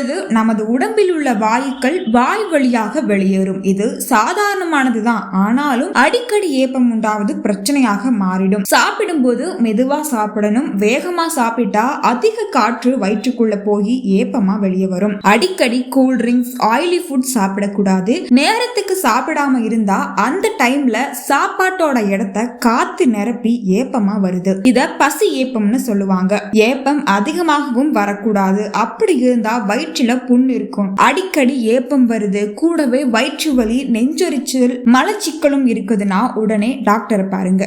பொழுது நமது உடம்பில் உள்ள வாயுக்கள் வாய் வழியாக வெளியேறும். இது சாதாரணமானதுதான். ஆனாலும் அடிக்கடி ஏப்பம் உண்டாவது பிரச்சனையாக மாறிடும். சாப்பிடும் போது மெதுவா சாப்பிடணும். வேகமா சாப்பிட்டா அதிக காற்று வயிற்றுக்குள்ள போய் ஏப்பமா வெளியே வரும். அடிக்கடி கூல் ட்ரிங்க்ஸ், ஆயிலி ஃபுட் சாப்பிடக்கூடாது. நேரத்துக்கு சாப்பிடாம இருந்தா அந்த டைம்ல சாப்பாட்டோட இடத்தை காத்து நிரப்பி ஏப்பமா வருது. இத பசி ஏப்பம்னு சொல்லுவாங்க. ஏப்பம் அதிகமாகவும் வரக்கூடாது. அப்படி இருந்தா வயிற்றுல புண் இருக்கும். அடிக்கடி ஏப்பம் வருது, கூடவே வயிற்று வலி, நெஞ்சொரிச்சல், மலச்சிக்கலும் இருக்குதுன்னா உடனே டாக்டரை பாருங்க.